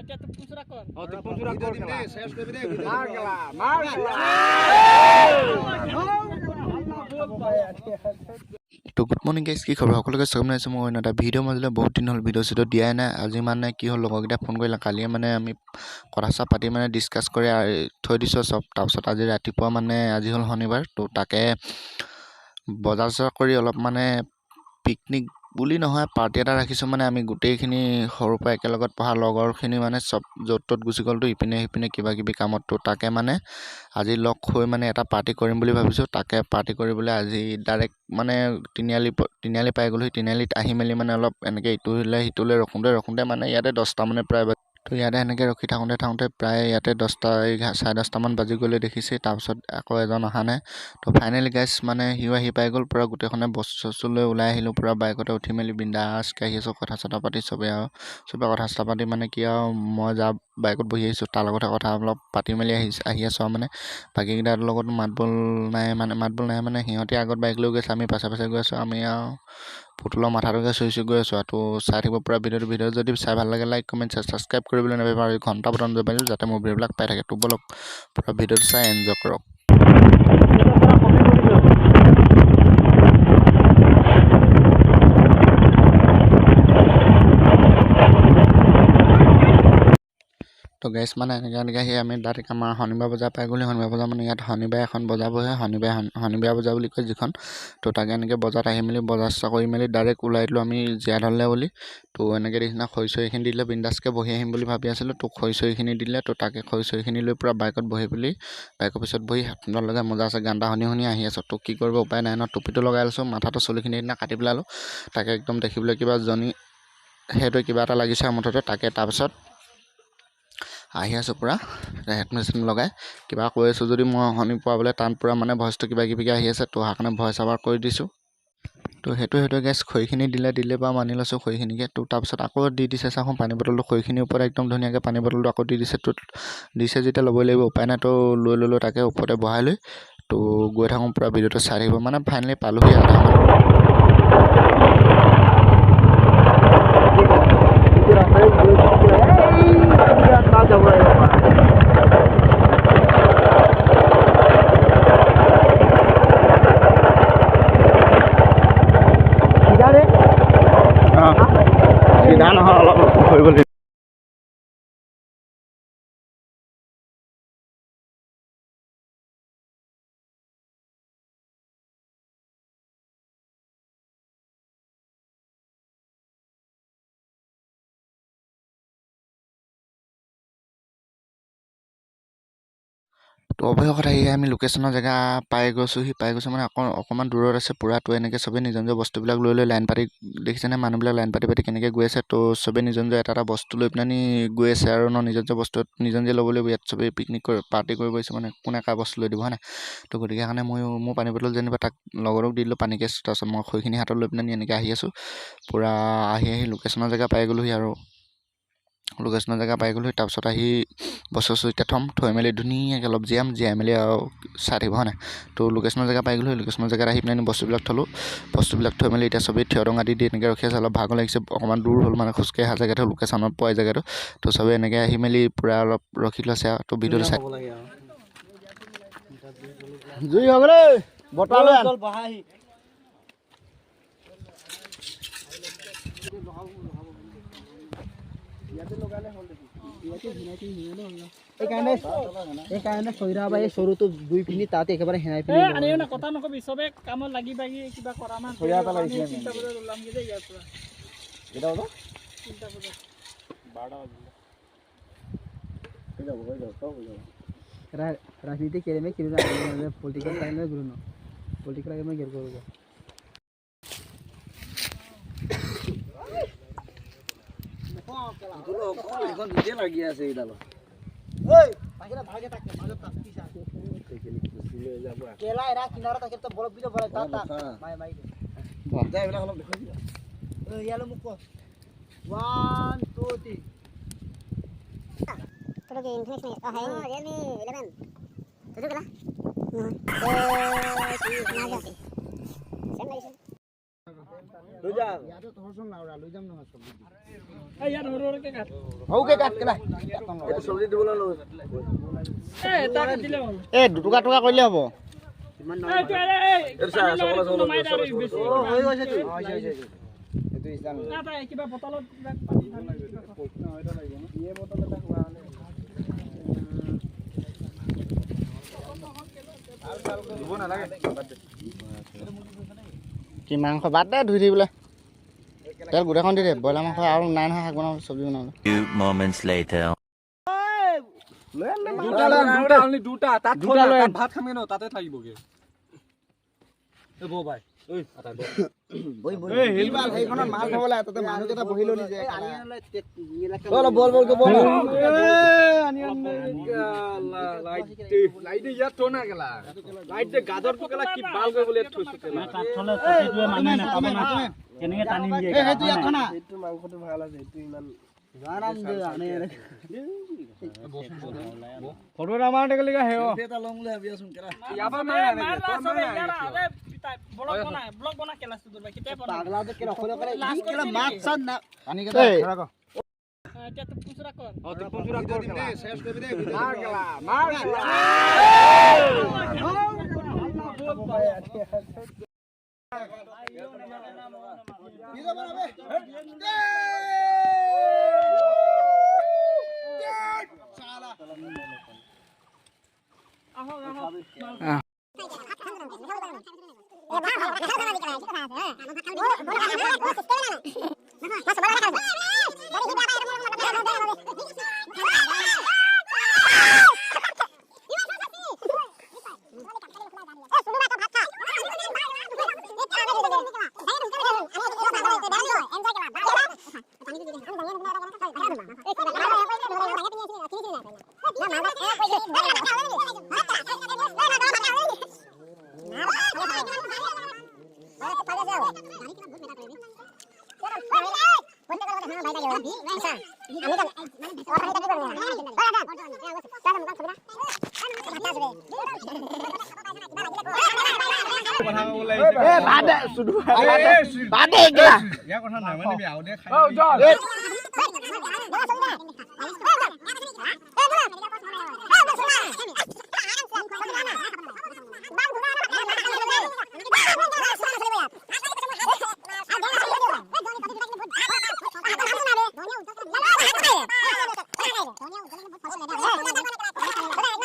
এতিয়া তো পুচুৰা কৰ তো পুচুৰা কৰ দে শেষ কৰি দে মাৰ তো গুড মৰ্ণিং গাইজ, কি খবৰ সকলোকে স্বাগতম জনাইছোঁ। মই এটা ভিডিঅ' মাজলৈ বহুত দিন হ'ল ভিডিঅ' চিডিঅ' দিয়াই নাই। আজি মানে কি হ'ল, লগৰকেইটা ফোন কৰিলে কালিয়ে মানে আমি কথা চথা পাতি মানে ডিছকাছ কৰি থৈ দিছোঁ চব। তাৰপিছত আজি ৰাতিপুৱা মানে আজি হ'ল শনিবাৰ, তো তাকে বজাৰ চজাৰ কৰি অলপ মানে পিকনিক বুলি নহয় পাৰ্টি এটা ৰাখিছোঁ। মানে আমি গোটেইখিনি সৰুৰ পৰা একেলগত পঢ়া লগৰখিনি মানে চব য'ত ত'ত গুচি গ'লতো ইপিনে সিপিনে কিবা কিবি কামত। তো তাকে মানে আজি লগ হৈ মানে এটা পাৰ্টি কৰিম বুলি ভাবিছোঁ। তাকে পাৰ্টি কৰিবলৈ আজি ডাইৰেক্ট মানে তিনিআলি পাই গ'লো। তিনিআলিত আহি মেলি মানে অলপ এনেকৈ ইটোলৈ সিটোলৈ ৰখোঁতে মানে ইয়াতে 10টা মানে প্ৰায় তো ইয়াতে এনেকৈ ৰখি থাকোঁতে প্ৰায় ইয়াতে 10টা 10:30মান বাজি গ'লে দেখিছে। তাৰপিছত আকৌ এজন অহা নাই। তো ফাইনেলি গাইজ মানে সিও আহি পাই গ'ল। পূৰা গোটেইখনে বস্তু চস্তু লৈ ওলাই আহিলোঁ। পূৰা বাইকতে উঠি মেলি বিন্দাছকৈ আহি আছোঁ। কথা চথা পাতি চবে কথা চথা পাতি মানে কি আৰু মই যা বাইকত বহি আহিছোঁ তাৰ লগতে কথা অলপ পাতি মেলি আহি আছোঁ আৰু মানে বাকীকেইটাৰ লগত মাতবোল নাই মানে সিহঁতে আগত বাইক লৈ গৈছে, আমি পাছে গৈ আছোঁ। আমি আৰু পুতুলৰ মাথাটোকে চুই গৈ আছোঁ। তো চাই থাকিব পূৰা ভিডিঅ' যদি চাই ভাল লাগে লাইক কমেণ্ট ছাবস্ক্ৰাইব কৰিবলৈ নাপাহৰিব আৰু ঘণ্টা বটন দবাইছোঁ যাতে মোৰ ভিডিঅ'বিলাক পাই থাকে। তো বলক পূৰা ভিডিঅ'টো চাই এনজয় কৰক। তো গাইজ মানে এনেকৈ আহি আমি ডাইৰেক্ট আমাৰ শনিবাৰ বজাৰ পাই গ'লো। শনিবাৰ বজাৰ মানে ইয়াত শনিবাৰে এখন বজাৰ বহে, শনিবাৰ বজাৰ বুলি কয় যিখন। তো তাকে এনেকৈ বজাৰত আহি মেলি বজাৰ চজাৰ কৰি মেলি ডাইৰেক্ট ওলাই দিলোঁ আমি জীয়াঢললৈ বুলি। তো এনেকৈ নিচিনা খৰি চৰিখিনি দিলে বিন্দাছকৈ বহি আহিম বুলি ভাবি আছিলোঁ। তো খৰি চৰিখিনি দিলে, তো তাকে খৰি চৰিখিনি লৈ পূৰা বাইকত বহি পেলি বাইকৰ পিছত বহি হেডফোনত লগাই মজা আছে গান এটা শুনি আহি আছোঁ। তো কি কৰিব উপায় নাই ন, টুপিটো লগাই লৈছোঁ, মাথাটো চুলিখিনি দিনা কাটি পেলালোঁ। তাকে একদম দেখিবলৈ কিবা সেইটোৱে কিবা এটা লাগিছে মুঠতে। তাকে তাৰপিছত আহি আছোঁ পূৰা হেডফোন লগাই কিবা কৈ আছোঁ যদি মই শুনি পোৱাবলৈ টান, পূৰা মানে ভইচটো কিবা কিবিকৈ আহি আছে। তো সেইকাৰণে ভইচ অভাৰ কৰি দিছোঁ। তো সেইটোৱে গেছ খৰিখিনি দিলে বাৰু মানি লৈছোঁ খৰিখিনিকে। তো তাৰপিছত আকৌ দি দিছে চাওঁ পানী বটলটো খৰিখিনিৰ ওপৰত একদম ধুনীয়াকৈ পানী বটলটো আকৌ দি দিছে। তো দিছে যেতিয়া ল'বই লাগিব, উপায় নাই। তো লৈ ল'লোঁ তাকে ওপৰতে বহাই লৈ। তো গৈ থাকোঁ পূৰা ভিডিঅ'টো চাই থাকিব। মানে ফাইনেলি পালোহি চিধা নহয় অলপ কৰিব লাগিব। তো অৱশ্যে কথা সেয়ে আমি লোকেশ্যনৰ জেগা পাই গৈছোঁ মানে অকণমান দূৰত আছে পূৰা। তো এনেকৈ চবেই নিজৰ বস্তুবিলাক লৈ লাইন পাতি দেখিছেনে মানুহবিলাক লাইন পাতি কেনেকৈ গৈ আছে। তো চবেই নিজৰ এটা বস্তু লৈ পেলানি গৈ আছে আৰু নিজৰ বস্তু নিজে ল'ব লাগিব। ইয়াত চবেই পিকনিক পাৰ্টি কৰিব গৈছে মানে কোনে কাৰ বস্তু লৈ দিব হয় নাই। তো গতিকে কাৰণে মোৰ পানী বটল যেনিবা তাক লগৰক দি দিলোঁ পানী কেছ। তাৰপিছত মই খৰিখিনি হাতত লৈ পেলানি এনেকৈ আহি আছোঁ পূৰা আহি লোকেশ্যনৰ জেগা পাই গ'লোহি আৰু তাৰপিছত আহি বস্তু এতিয়া থৈ মেলি ধুনীয়াকৈ অলপ জীয়াই মেলি আৰু চাই থাকিব হয় নাই। তো লোকেশ্যনৰ জেগা পাই গ'লোঁ। লোকেশ্যনৰ জেগাত আহি পেলাই বস্তুবিলাক থৈ মেলি এতিয়া চবেই থিয় টঙা দি এনেকৈ ৰখি আছে। অলপ ভাগৰ লাগিছে, অকণমান দূৰ হ'ল মানে খোজকাঢ়ি অহা জেগাটো লোকেশ্যনত পোৱা জেগাটো। তো চবেই এনেকৈ আহি মেলি পূৰা অলপ ৰখি লৈছে আৰু। তো ভিডিঅ'টো চাই জুই হ'ব দেই বটল এইকাৰণে চৈৰা বা এই সৰুটো দুই পিনি তাতে একেবাৰে হেৰাই পিনি আনিও না কথা নকবি চবে কামত লাগি কিবা কৰা মান চৈৰা এটা লাগিছে। 3টা বজাত ওলামগে দেই ইয়াৰ পৰা। কেইটা বজাত? 3টা বজাত 12টা বাজিলে হৈ যাব। राजनीति के में किधर आने पॉलिटिकल लाइन में गुरु नो पॉलिटिकल लाइन में गिर गया तो लोग कौन वीडियो लग गया से इधर ओए बाकीरा भागे तक किसा केला एरा किनारा तक तो बड़ वीडियो बड़ ता माय जाय बेला অলপ দেখো দিও ओ यालो मुको 1 2 3 Pero que Infinix नहीं है Realme 11 तो जो कला লৈ যা ইয়াতে ধৰচোন না লৈ যাম নহয় চব্জি এই ইয়াত সৰুকে কাট হৌকে কাট কেলা এইটো চব্জি দিবলৈ লৈ এটা কাটিলে হ'ল এই দুটুকা টুকা কৰিলে হ'ব এই হৈ গৈছে তুই এইটো ইস্তান না তাই কিবা বটলত কিবা পানী এটা লাগিব ন ইয়ে বটল এটা খোৱা হলে দিব নালাগে কি মাংস বাদ দে ধুই দিবলৈ তেল গোটেইখন দি দে ব্ৰইলাৰ মাংস আৰু নাই নহয় শাক বনাবলৈ চব্জি বনাবলৈ Few moments later. দুটা তাত ভাত খামগে ন তাতে থাকিবগে বৌ ভাই সেইখনত মাছ থবলৈ তাতে মানুহকেইটা বহি ললি যে অলপ বল বল বল লাইট ইয়াত থোৱা না কেলা লাইট গাজৰটো কেলা কি বাল কৰিবলৈ ইয়াত থৈছো কেলা তাত থলে চব্জিটোৱে মানুহে নাপাব না কেনেকে টানি দিয়ে সেইটো ইয়াত থোৱা না এইটো মাংসটো ভাল আছে এইটো ইমান জানাম দে আনে ফটো আমাৰ দেখলি হে এটা লং লৈ ভাবি আছো কেলা ইয়াবা নাই ব্লগ বনা কেলা সুদুৰ ভাই কেতিয়া বনা পাগলা তো কেলা খলে কৰে কেলা মাছ চান না পানি কেলা খৰা কো এতিয়া তো পুচৰা কৰ অ তো পুৰা কৰ কেলা শেষ কৰি দে মাৰ কেলা মাৰ আহো আহো বাদে সুদু বাদে গলা ইয়া কথা নাই মানে বি আও দে খাই